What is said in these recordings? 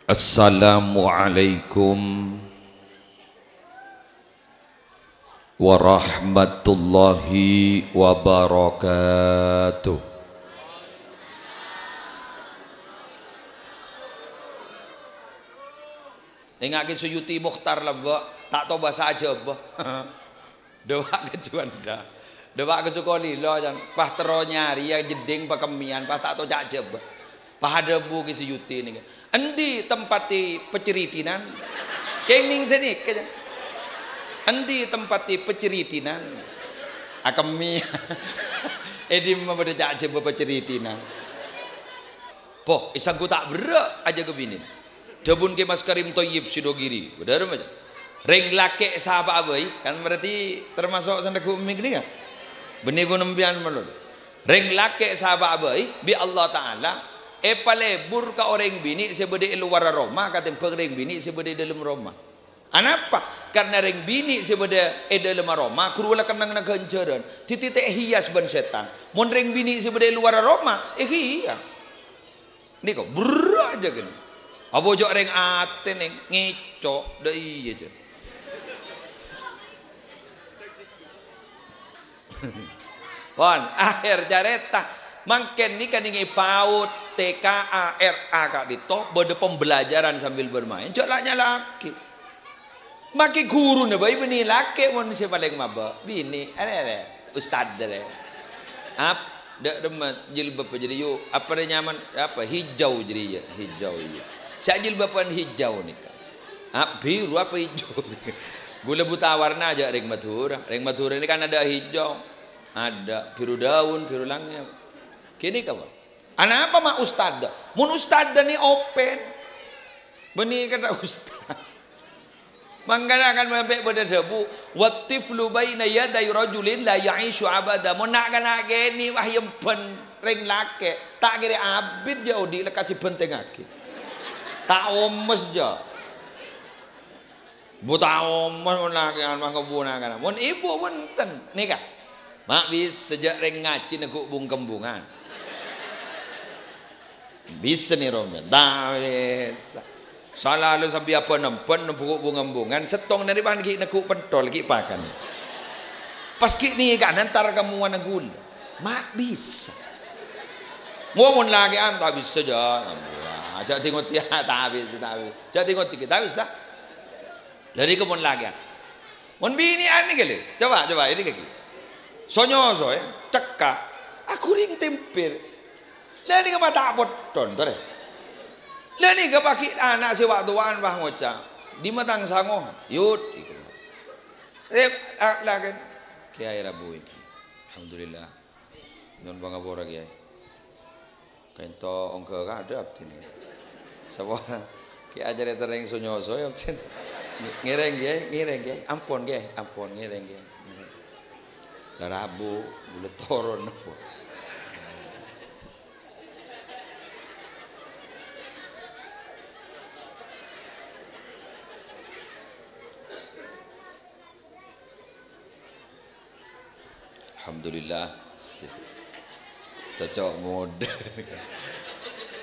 Assalamualaikum warahmatullahi wabarakatuh. Ingat ke Suyuti Mukhtar lah, tak tahu bahasa aja, doa ke Juan dah, doa ke Sukoli lo, jangan pah tero nyari ya jeding pakemian, pah tak tahu aja, pah ada bu ke Suyuti ni, endi tempati peceritinan, kening sini, endi tempati peceritinan, akemi, edim membeda aja peceritinan, poh isangku tak berak aja ke bini. Jabun ke Mas Karim Toyib Sidogiri, benar macam. Reng laki sahabat abai, kan berarti termasuk sandaku ummi ni kan? Benih gunung bian melul. Reng laki sahabat abai, bi Allah Taala, palebur ka orang bini sebede luar Roma, kata pereng bini sebede dalam Roma. Anapa? Karena reng bini sebede dalam Roma, kurula kenang nak kencaran, titik hias ban setan. Mon reng bini sebede luar Roma, hias. Ni kok berat aja kan? Apa jok reng ate neng ngecok dah iya je. Pon akhir jareta mangken ni kan ingi PAUD TKA kak dito bode pembelajaran sambil bermain jok laknya laki. Maki guru ne bayi bini laki mon si paling maba bini ada ustad deh. Ap dak demet jilbab jadi yuk apa nyaman apa hijau jadi ya hijau ya. Siap jilbaban hijau ni kan. Biru apa hijau? Gula buta warna aja ring matura. Ring matura ini kan ada hijau, ada biru daun, biru langit. Kini kawan. Anak apa mak ustad? Mun ustad ni open. Benih kata ustad. Mangkana akan sampai pada debu. Watiflu baina yaday rajulin la ya'ishu abada. Mun nak kana geni wah yang ben ring lake. Tak kira abid jauh di lekasi benteng aki. Tak omes je. Buta omes pun lagi almah kebunan. Mun ibu pun ten. Ni kan. Mak bis sejak reng ngaci nekuk bung kembungan. Bisa ni romen. Tak bisa. Selalu sampai apa nempen nepuk bung kembungan. Setong dari bahan ki nekuk pentol ki pakan. Pas ki ni kan antar kamu wana gula. Mak bisa. Ngomong lagi tak bisa je. Ajak tengok tiap tak habis. Ajak tengok tiap tak bisa. Dari kemun lagi. Mun bini ani kali. Coba ini kaki. Sonyo cekak. Aku ring tempir. Lani ke mata poton tu deh. Lani ke paki anak si waktu wan bah ngoca. Di matang sango. Yud. Lagi. Kiai Rabu ini. Alhamdulillah. Non bangga bora kiai. Kento ongke ada abtin. Sebab ki ajar tereng sonyoso ya abtin. Ngireng ge, ampun ngireng ge. Lah Rabu bule toron nopo. Alhamdulillah. Cocok mode.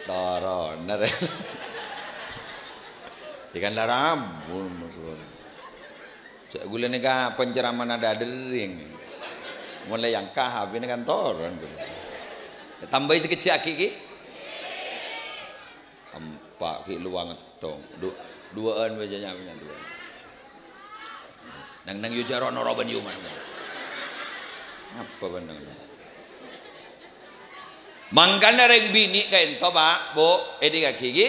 Toron nare. Ikan laram. Gula ni kan penceraman ada dering. Mulai yang kahab ini kan toron. Tambah sekecil aki ki. Empat ki luang tong. Duaan bejanya punya dua. Nang yu jaron oroban yu mana. Apa bandang? Mangkana reng bini kain to pak, bo, edi kaki ki.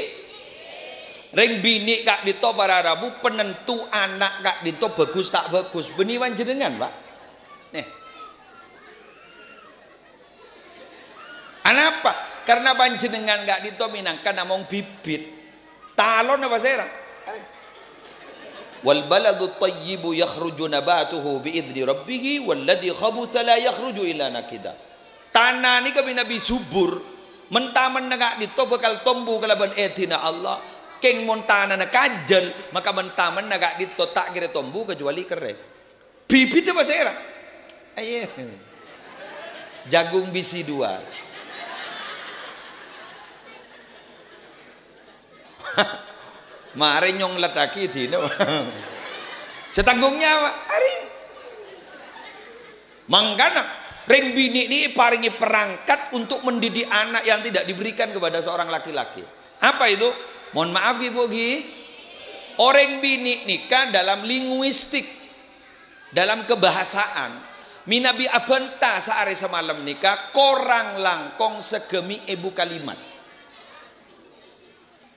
Reng bini kak dito para Rabu penentu anak kak dito bagus tak bagus. Beniwan jenengan pak. Nih. Anapa? Karena panjenengan kak dito minangkan namong bibit. Talon apa sera? Wal baladu tayyibu yakhruju nabatuhu biidzni rabbih walladzi khabutha la yakhruju illa nakida. Tanah ni kami Nabi subur mentaman nagak dito bakal tumbuh kalaban etina Allah keng montana na kajal maka mentaman nagak dito tak kira tumbuh kecuali kere bibit apa sera aye jagung bisi dua Mari nyong letaki dino. Setanggungnya apa? Hari. Mangkana ring bini ini paringi perangkat untuk mendidik anak yang tidak diberikan kepada seorang laki-laki. Apa itu? Mohon maaf Ibu Gi. Orang bini nikah dalam linguistik, dalam kebahasaan. Minabi abenta sehari semalam nikah korang langkong segemi ibu kalimat.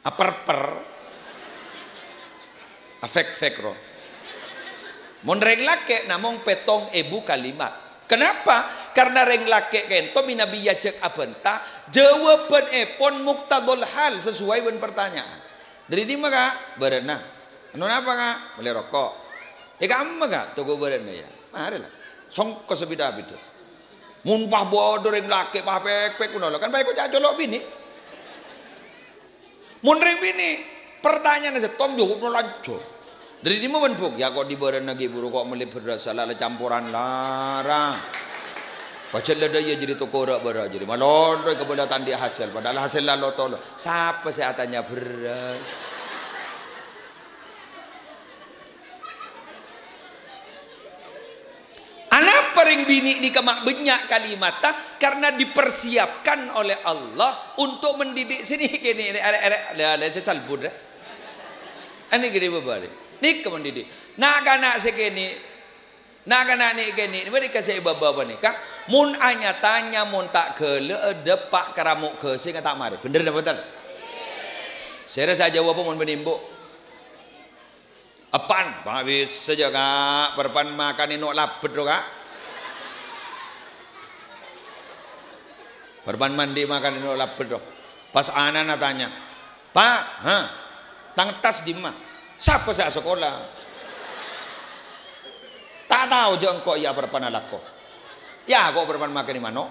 Aper-per. Afek-fek roh. Mon reng lake namong petong ibu kalimat. Kenapa? Karena reng lake kento minabi yajek abenta jawaban epon muktadul hal sesuai dengan pertanyaan. Dari di maka berenang. Anu apa kak? Beli rokok. Kamu kak? Tunggu berenang ya. Mari lah. Song kesebida-bida. Mumpah bodoh reng lake pah pek-pek kuno kan baik kok jolok bini. Mun reng bini pertanyaan setong jawab no lanjut. Dari di mana buk? Ya kok di badan lagi buru kok melipir salah campuran larang. Pacel ada ya jadi toko rak bara jadi malon kepada tandi hasil padahal hasil lalu tolo. Siapa saya tanya beras? Anak paring bini di kemak banyak kalimat karena dipersiapkan oleh Allah untuk mendidik sini gini ada saya salbud ini gini berbalik nik mendidik nak anak segini nak anak ni gini mereka saya baba nikah mun anya tanya mun tak gele depak keramuk ke sehingga tak mari bener betul saya rasa jawab mun menimbu apaan habis saja kak perpan makan ini lapet doh kak perpan mandi makan ini lapet doh pas anak tanya pak tang tas di mana siapa saya sekolah tak tahu jangan kok ya perpan alako ya kok perpan makan di mana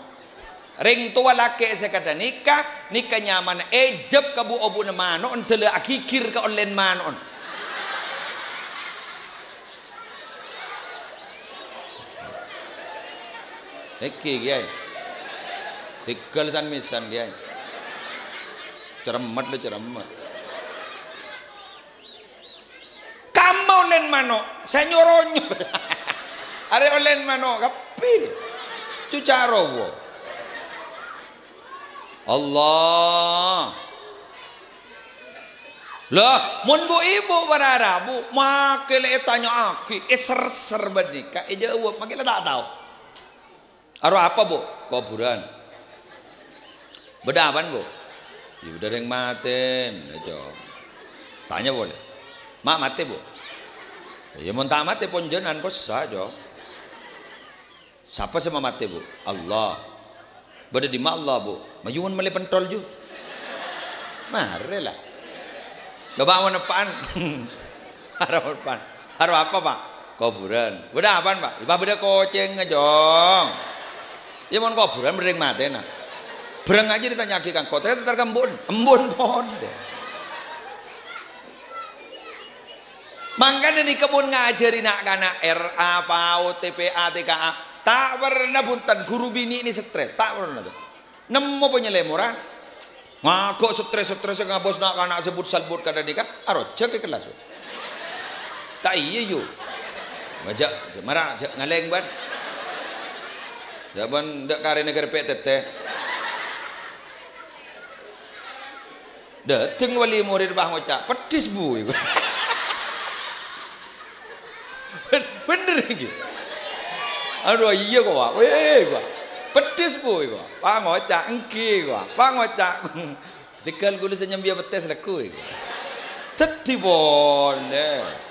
ring tua laki saya kata nikah nyaman ejeb kabu obu na mano entele akikir ka online manon Eki kiai, tinggal san misan kiai, ceremet le ceremet. Kamu online mano, saya nyoronyo. Are online mano, kapil, cucaro wo. Allah. Lah, mun bu ibu barara bu, makele tanya aki, ser badika, jawab makele tak tahu. Aru apa bu? Kuburan. Beda apaan bu? Ya udah yang maten. Tanya boleh. Mak mati bu? Ya mau tak mati pun jangan kos saja. Siapa sama mati bu? Allah. Beda di mak Allah bu. Majuan meli pentol ju. Mari lah. Coba mau nepan. Haru nepan. Haru apa pak? Kuburan. Beda apaan pak? Iba beda koceng ngejong. Ya mon kuburan berdeng mati nak. Bereng aja ditanya kang kota itu terkembun, embun pon. Makanya di kebun ngajari nak kana RA, PAUD, TPA, TKA tak pernah buntan guru bini ini stres, tak pernah tuh. Nemu penyelemuran, ngagok stres ngabos nak kana sebut salbut kada nikah, arojak ke kelas. Tak iya yo, ngajak marah ngaleng ban. Jaban ndak karene kerpek teteh. Dateng wali murid bah ngocak, pedis bu. Bener gitu. Aduh iya kok pak, gua pedis bu, pak ngocak engki gua, pak ngocak. Tikal gula senyambia betes laku. Teti boleh.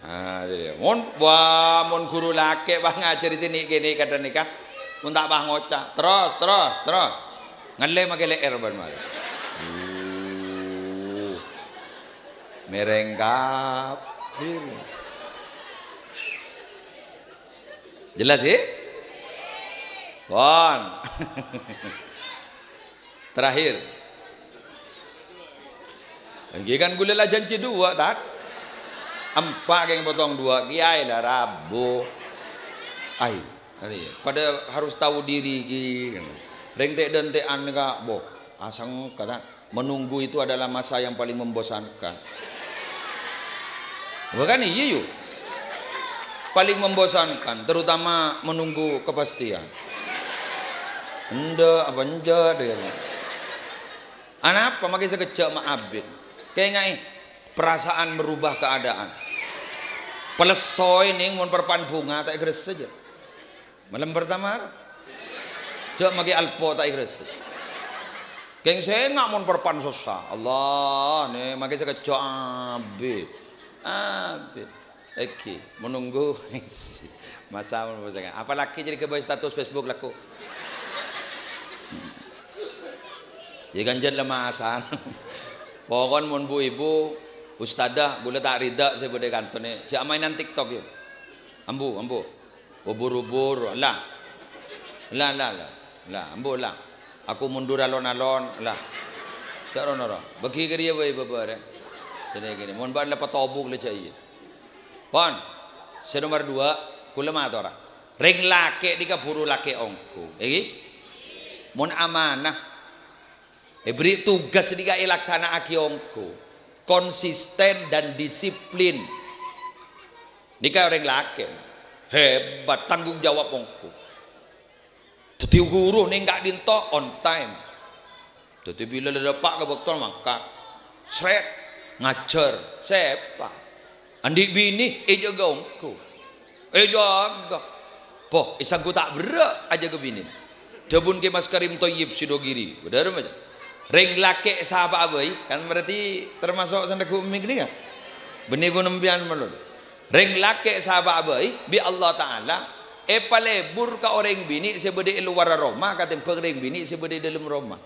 Ah, jadi mon guru laki bah ngajar di sini gini kata nikah, mun tak bah ngocak, terus, ngale make leer ban mal. Merengkap. Jelas sih? Bon. Terakhir. Lagi kan gula janji dua tak? Empat yang potong dua kiai lah rabu. Ai, pada harus tahu diri ki. Reng tek dan tekan ka boh. Asang kata Menunggu itu adalah masa yang paling membosankan. Bukan iya yuk. Paling membosankan, terutama menunggu kepastian. Apa dia. Anak apa makin sekejap mak abid. Kayak ngai perasaan merubah keadaan. Pelesoi nih mau perpan bunga tak igres saja. Malam pertama cak maki alpo tak igres. Keng saya nggak mau perpan susah. Allah nih maki sekejap abid. Oke, menunggu masa membosankan. Apalagi jadi kebaik status Facebook laku. Ya ganjan lemah asal. Pokon mun bu ibu ustadzah boleh tak rida saya boleh kantone. Cak mainan TikTok ya. Ambu. Ubur-ubur lah. Ambu lah. Aku mundur alon-alon lah. Cak rono. Bagi ke dia bae babar. Sedih gini. Mun ban dapat tobuk le cak iya. Pon. Nomor 2 kula matora. Ring lake dikaburu lake ongko. Iki. Mun amanah beri tugas dikai laksana aki ongko konsisten dan disiplin nika orang laki hebat tanggung jawab ongko jadi guru nih nggak dinto on time jadi bila ada pak ke bekal maka seret ngajar siapa andi bini jaga ongko jaga poh isangku tak berak aja ke bini jabun ke mas Karim Toyib Sidogiri benar macam ring laki sahabat abai kan berarti termasuk sandaku umik ni kan benih gunung bian melul ring laki sahabat abai bi Allah Ta'ala palebur ka orang bini sebede luar Roma katem ring bini sebede dalam Roma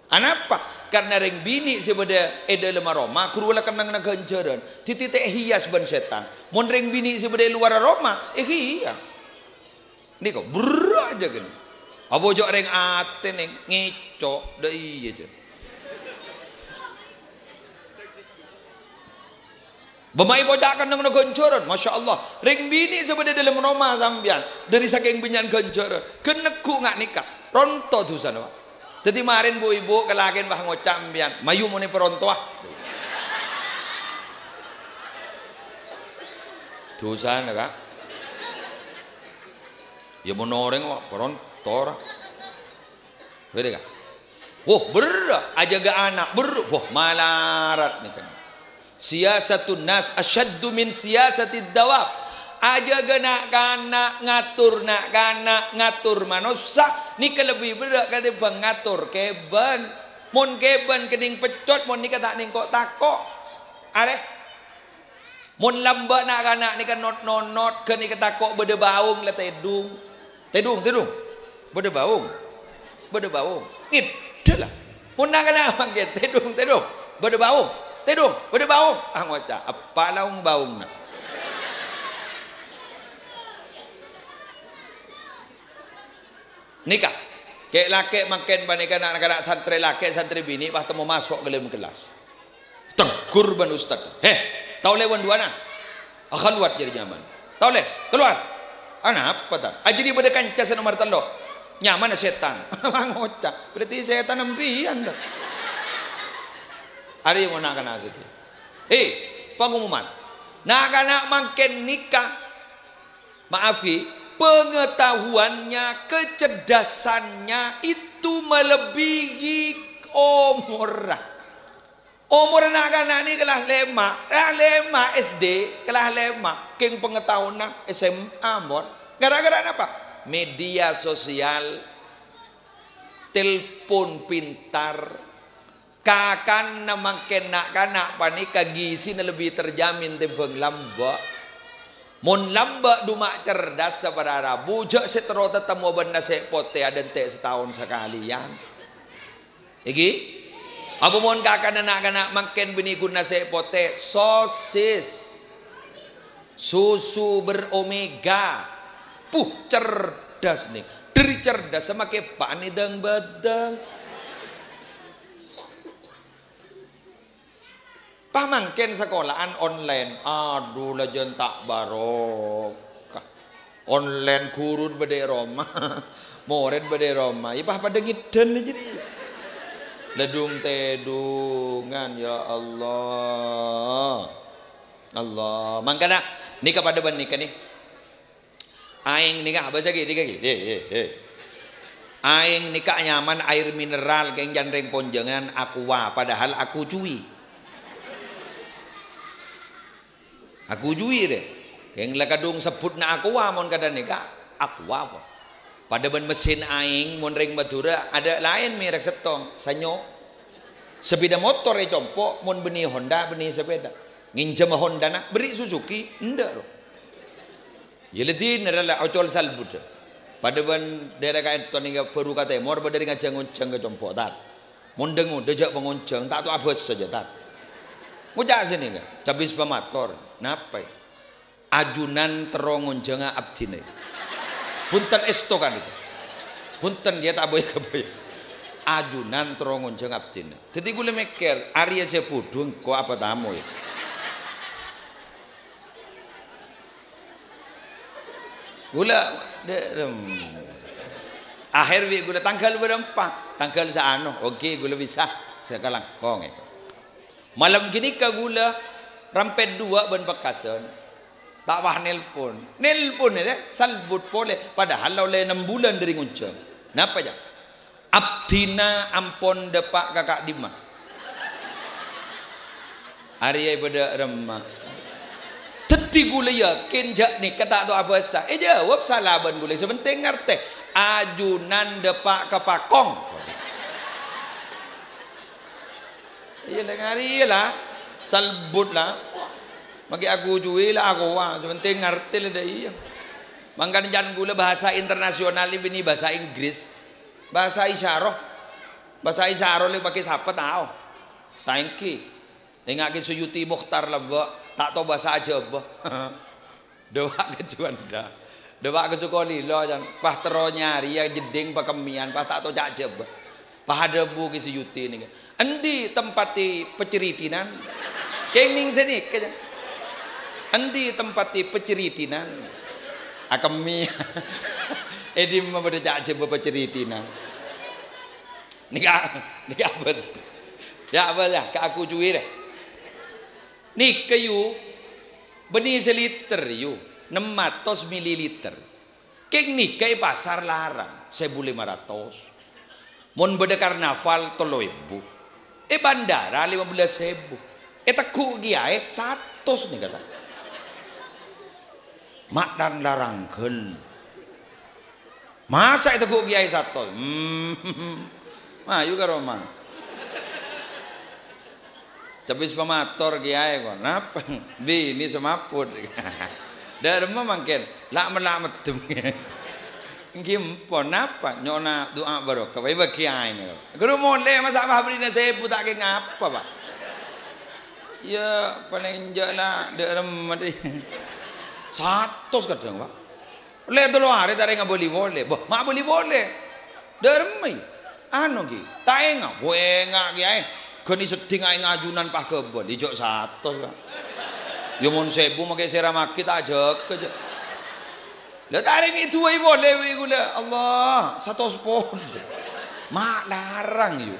anapa karena ring bini sebede dalam Roma kurula kenang na ganjaran titik hias ban setan mun ring bini sebede luar Roma iya ni kok brr aja kan abojok ring ate ning ngicok dah iya je Bemai kocak kan dengan ganjaran, masya Allah. Ring bini sebenarnya dalam Roma sambian dari saking binyan ganjaran, keneku nggak nikah, ronto tuh sana. Jadi kemarin bu ibu kelakin bah ngocak sambian, mayu muni peronto ah. Tuh sana kak, ya menoreng wah peronto lah. Beda kak. Wah berat, aja gak anak berat, wah malarat nih kan. Siyasatun nas asyaddu min siyasatid dawab aja gana ngatur manusia ni lebih berat kata pengatur keban mun keban kening pecot mun ni kata ning kok takok are mun lamba nak kana ni kan not ke ni kata kok bede baung le tedung bede baung ngidlah mun nak kana mangke tedung bede baung tedung, udah baung, ngocak, apa laung baung nak? Nikah, kayak laki makin banyak anak-anak santri laki santri bini, pas temu masuk ke dalam kelas, tegur ban ustad, tahu lewan dua nak, keluar jadi nyaman, tahu le, keluar, anak apa tak? Aja di pada kancah nomor telo, nyaman setan, ngocak, berarti setan nempian dah. Hari mau nak kena asik. Pengumuman. Nak kena makin nikah. Maaf pengetahuannya, kecerdasannya itu melebihi umur. Umur nak kena ni kelas 5 SD, kelas 5, keng pengetahuan SMA mon. Gara-gara apa? Media sosial, telepon pintar. Kakan namaken nak kanak panika gizi na lebih terjamin tembang lamba mon lamba dumak cerdas sabarara bujak setero tetemu benda sepote ada te setahun sekalian iki apa mon kakan anak-anak makin bini guna sepote sosis susu beromega cerdas nih dari cerdas sama kepan idang badang pamangken sekolahan online aduh lajan tak barokah online kurun bede Roma murid bede Roma ipah pada ngiden jadi ledung tedungan ya Allah. Allah. Makanya nikah pada ban nikah nih. Aing nikah bahasa gitu nikah gitu. Aing nikah nyaman air mineral geng jandreng ponjengan aqua padahal aku cuy. Aku cuy deh. Geng lakadung sebut na aqua mon kada nikah aqua apa. Pada ban mesin aing mon ring Madura ada lain merek setong sanyo. Sepeda motor ya compok mon beni Honda beni sepeda. Nginjem Honda na beri Suzuki ndak loh. Yeledin adalah ocol salbut. Pada ban daerah kain tuan hingga peru kata mor badari ngajang ngonceng ke compok tat. Mon dengu dejak pengonceng tak tu abes saja tat. Ngujak sini enggak cabis pemator. Napa? Ajunan terongonceng abdine. Punten esto kan itu. Punten dia tak boleh keboy. Ajunan terongonceng abdine. Jadi gue mikir Arya sepudung kok apa tamu ya. Gula akhir wi gula tanggal berapa? Tanggal seano. Okey gula bisa sekarang kong itu. Malam gini ka gula rampet dua ban bekasan. Tak wah nelpon. Nelpon ya salbut boleh padahal oleh 6 bulan dari ngunceng. Napa aja? Abdina ampon depak kakak Dima. Arya pada remah. Teti gula yakin jak ni kata tu apa sah. Jawab salah ban gula sebenting ngerti. Ajunan depak ke pakong. Iya dengar lah. Salbut lah. Magi aku cuy lah aku wah sebenting ngerti lah dah iya. Mangkan jan gula bahasa internasional ini bahasa Inggris. Bahasa isyarah. Bahasa isyarah le pakai siapa tahu. Thank you. Tengok ke Suyuti Mukhtar lah tak tahu bahasa aja bah. Doa ke Juanda. Doa ke Sukoli lo jangan pah tero nyari ya jeding pakemian pah tak tahu aja bah. Pah debu ke Suyuti ni. Endi tempati peceritinan. Kening sini ke. Endi tempati peceritinan. Akemi. Edi membeda aja bah peceritinan. Nikah apa? Ya apa ya? Ke aku cuy deh. Nik kayu benih seliter yu 600 mililiter. Keng nik kay pasar larang 1.500. Mon beda karnaval 3.000. Bandara 15.000. Teku giae 100 nih kata. Mak dan larangkeun. Masa teku giae 100? Mah juga Roma. Cabis pemator kiai kon napa bini semaput dari mangken lamet tu ngimpon napa nyona doa barokah bae kiai ni guru mole masa bah beri nasi tak ke ngapa pak ya paling jala dari mati 100 kadang pak le tu hari dari ngah boleh bah mak boleh dari mai anu ki tak engah buenga kiai kini seding aing ngajunan pah kebon dijok 100 kan. Ya mun 1000 make seramaki tak ajak aja. Lah taring itu wae boleh wi gula. Allah, 100 pon. Mak larang yo.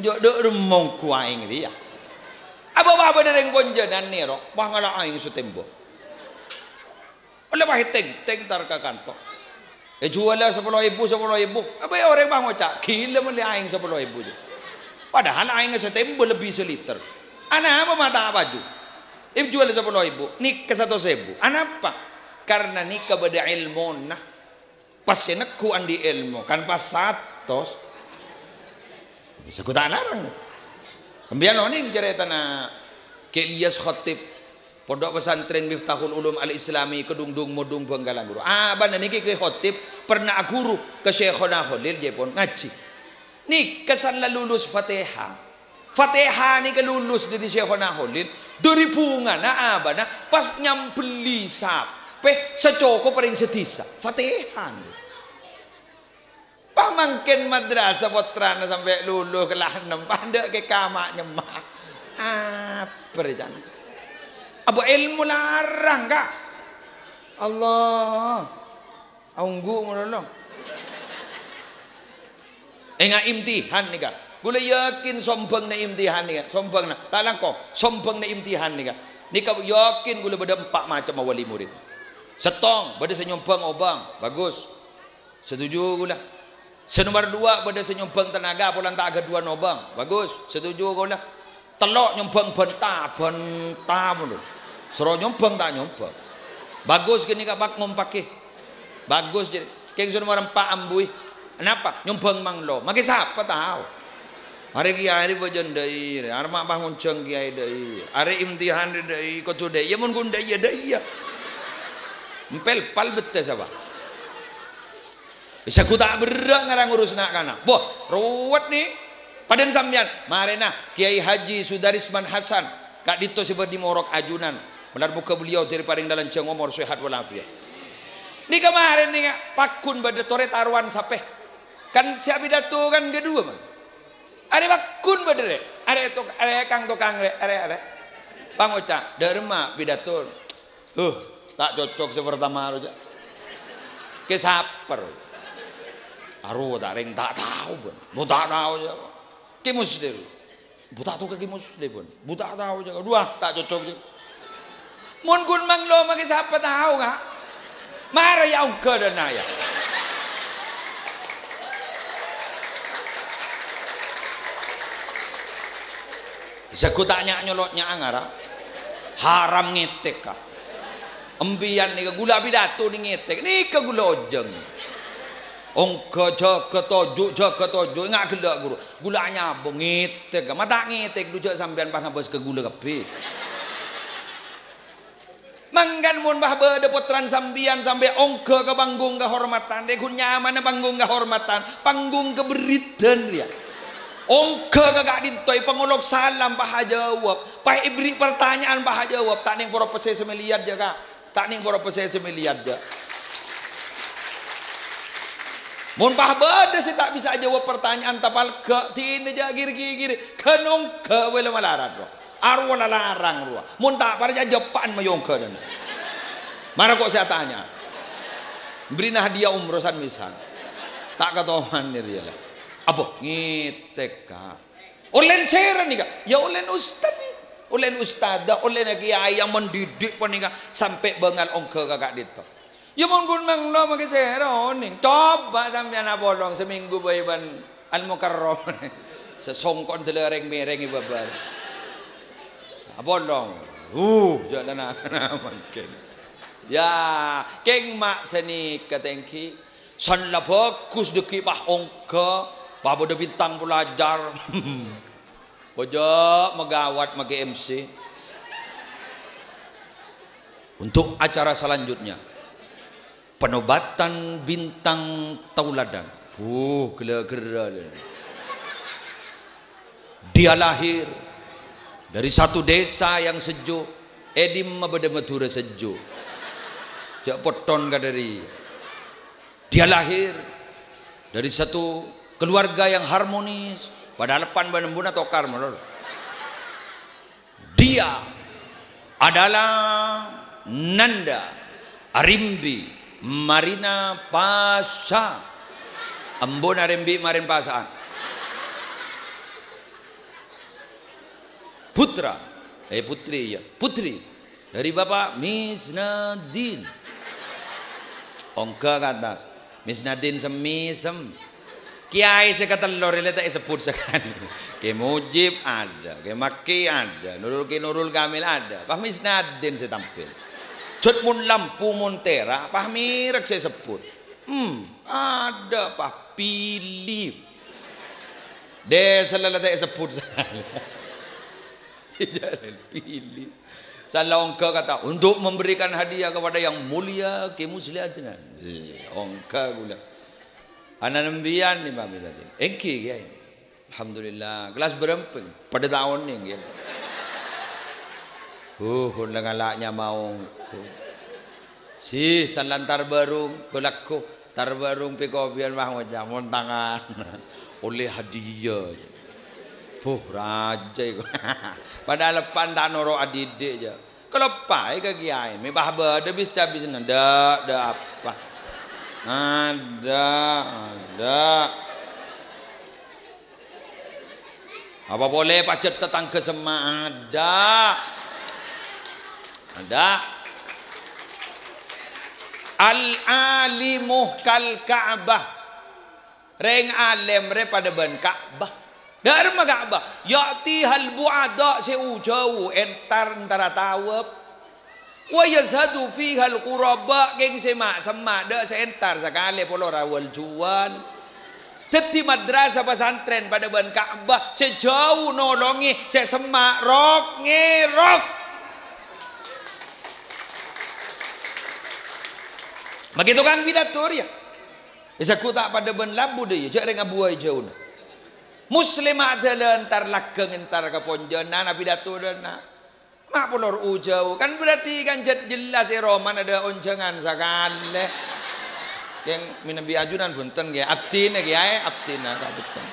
Njok dek remong ku aing dia. Apa-apa dereng ponjenan ni ro, pah ngala aing setembo. Oleh pah teng tar ka kantor. Jual lah 10.000. Apa ya orang bang ngocak? Gila meli aing 10.000. Padahal aing setembo lebih seliter. Ana apa mata baju? Jual 10.000, nik ke 100.000. Ana apa? Karena nik beda ilmu nah. Pas senekku andi ilmu kan pas 100. Bisa ku tak larang. Kemudian ning cerita na ke Ilyas Khatib pondok pesantren Miftahul Ulum Al-Islami kedungdung mudung Benggalan Guru. Bana niki ke Khatib pernah guru ke Syekhona Khalil dia pun ngaji. Nih kesan lulus Fatihah. Fatihah nih kelulus dari Syekhona Khalil dari bunga na abana pas nyambeli sape secoko paling setisa Fatihah. Pamangkin madrasah putrana sampai lulus kelas 6 pandek ke kamak nyemak. Apa jangan? Abu ilmu larang kak. Allah. Aunggu menolong. Enggak imtihan nih kak. Gula yakin sombong na imtihan nih kak. Sombong na. Talang ko. Sombong na imtihan nih kak. Nika yakin gula beda 4 macam wali murid. Setong beda senyumbang obang. Bagus. Setuju gula. Senomor 2 beda senyumbang tenaga pulang tak ada 2 nobang. Bagus. Setuju gula. Telok nyumbang bentah mulu. Suruh nyumbang tak nyumbang. Bagus gini kak pak ngompake. Bagus jadi. Kayak nomor 4 ambui. Kenapa? Nyumbang manglo. Makin siapa tahu? Hari kiai bajan dai, hari mak bangun ceng kiai dai, hari imtihan dai, kau tu dai, ya mun gun dai ya dai ya. Empel pal betes apa? Bisa ku tak berak ngarang urus nak kana. Boh, ruwet nih. Padan sambian, marena Kiai Haji Sudarisman Hasan, Kak Dito sebab di Morok Ajunan, benar buka beliau dari paling dalam ceng umur sehat walafiat. Ni kemarin nih pakun pada tore taruhan sampai kan siapa pidato kan kedua mah. Are bakun badere, are kang tukang are. Pangoca, derma pidato. Tak cocok sepertama aja. Kesaper. Aru tak ring tak tahu pun. Bu tak tahu aja. Ke muslim. Bu tak tahu ke muslim pun. Bu tak tahu aja. Dua tak cocok je. Mun kun manglo make siapa tahu enggak? Mara ya uga dan ya. Bisa ku tanya nyolotnya angara haram ngetek kah embian nih gula pidato nih ngetek nih ke gula ojeng ongko jaga tojo nggak gelak guru gulanya abang ngetek mata ngetek dujak sampean pangabos ke gula kape manggan mun bah bade potran sambian sampai ongko ke panggung kehormatan deh kun nyaman panggung kehormatan panggung keberitan dia ongka kagak dintoi pengolok salam paha jawab paha ibri pertanyaan paha jawab tak ning poro pese semeliat jaga tak ning poro pese semeliat jaga mun paha bade sih tak bisa jawab pertanyaan tapal ke tine jaga giri kenong ke wele malarat kok arwala larang ruah mun tak parja jepan mayongka dan mana kok saya tanya beri hadiah umroh san misan tak ketoman nih dia lah apa ngitek kak olen seran nih kak ya olen ustad nih olen ustada olen kiai yang mendidik pun nih kak sampai bengal ongke kakak dito ya mungkin manglo makai seran nih coba sampai anak bolong seminggu bayban al mukarrom sesongkon telereng mereng ibu babar bolong jangan mungkin ya keng mak seni ketengki san la bagus deki bah ongke Pabo de bintang pelajar, bojok megawat mage MC. Untuk acara selanjutnya, penobatan bintang tauladan. Gila-gila. Dia lahir dari satu desa yang sejuk. Edim mabede matura sejuk. Jak poton kadari. Dia lahir dari satu keluarga yang harmonis pada lepan banembuna tokar menurut dia adalah Nanda Arimbi Marina Pasha Ambon Arimbi Marin Pasaan putra putri ya putri dari bapak Miss Nadine ongka kata Miss Nadine semisem Kiai sekatelor ile tak sebut sekali. Ke Mujib ada, ke Maki ada, Nurul Kamil ada. Pak Misnadin saya tampil. Jod mun lampu Montera, Pak Mirek saya sebut. Ada Pak Pilip. Desa lala tak sebut sekali. Jalan Pilip. Salah ongka kata untuk memberikan hadiah kepada yang mulia ke muslihatin. Ongka gula. Anak nembian nih mami tadi. Engki ya. Alhamdulillah. Kelas berempeng pada tahun nih ya. Lengalaknya mau. Si sanlantar barung kulakku tarbarung pikopian mah wajah montangan. Oleh hadiah. Raja itu. Padahal lepan tak noro adidik je. Kalau pai ke kiai, me bahaba ada bisa ada apa? Ada. Apa boleh pacet tetangga sama ada al-alimu kal Ka'bah reng alim re pada ban Ka'bah dari ma Ka'bah ya'ti hal bu'ada seujawu entar antara tawab wa yazhadu fiha al-quraba geng semak dak seentar sekali polo rawal jual. Teti madrasah pesantren pada ban Ka'bah sejauh nolongi semak rok ngerok. Begitu kan pidato ya. Bisa ku tak pada ban labu deh jak dengan buai jauh. Muslim adalah entar lageng entar keponjonan pidato dana. Mak pulor ujau kan berarti kan jelas Roman ada onjangan sakale. Yang minabi ajunan bunten ya abdina ya abdina tak betul.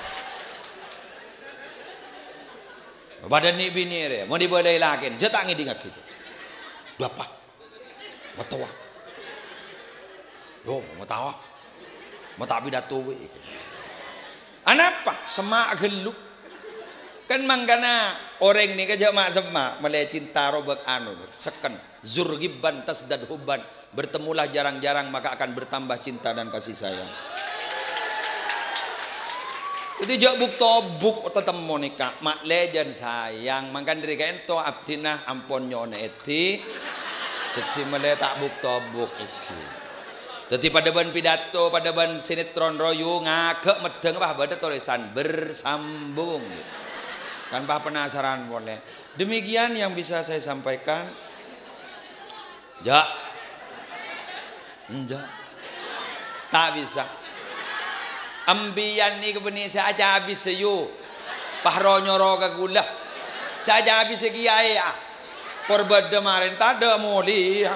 Badan ni bini re mau diboleh lagi jetak ngidi ngak gitu. Berapa? Mau tahu? Yo mau tahu? Mau tak pidato we. Anapa? Semak geluk. Kan mangkana orang ni kerja mak semak malay cinta robek anu seken zurgiban tasdad hubban bertemulah jarang-jarang maka akan bertambah cinta dan kasih sayang. Itu jak buk tobuk tetemu nikah mak lejan sayang mangkan diri ento abdinah ampon nyone eti jadi malay tak buk tobuk iki. Jadi pada ban pidato pada ban sinetron royu ngagek medeng bah pada tulisan bersambung. Kan bah penasaran boleh. Demikian yang bisa saya sampaikan. Ya. Enggak. Tak bisa. Ambian ni kebeni saya aja habis seyu. Pahro nyoro ke gula. Saya aja habis kiai ah. Korban kemarin tak ada muli.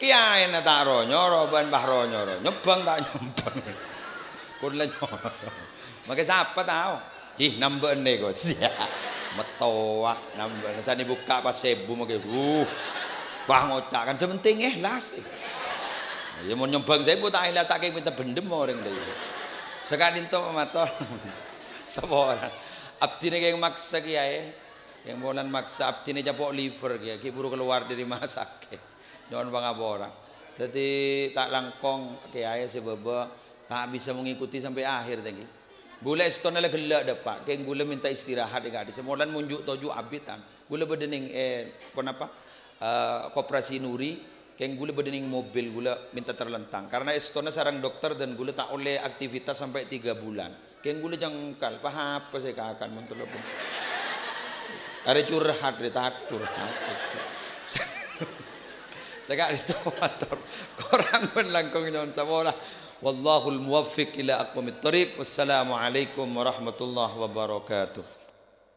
Kiai na taro nyoro ban pahro nyoro. Nyebang tak nyebang. Kula nyoro. Maka siapa tahu? Ih nambah negos ya. Metoa nambah. Saya buka pas sebu maka wah ngotak kan sementing las. Ya mau nyembang sebu tak ilah tak kayak minta bendem orang dah. Sekarang itu mator. Seorang. Abdi ni kayak maksa kiai. Yang bulan maksa abdi ni japok liver kiai. Ki buru keluar dari rumah sakit. Jangan bangga orang. Jadi tak langkong kiai sebab tak bisa mengikuti sampai akhir tadi. Gula istana lah gelak dapat. Kain gula minta istirahat dekat di semolan munjuk toju abitan. Gula berdening kenapa? Koperasi Nuri. Kain gula berdening mobil gula minta terlentang. Karena istana sarang dokter dan gula tak oleh aktivitas sampai 3 bulan. Kain gula jangkal. Apa saya akan mentelepon. Ada curhat dia tak curhat. Sekarang itu motor. Korang berlangkong nyon samola. Wallahul muwaffiq ila aqwamit thariq. Wassalamualaikum warahmatullahi wabarakatuh.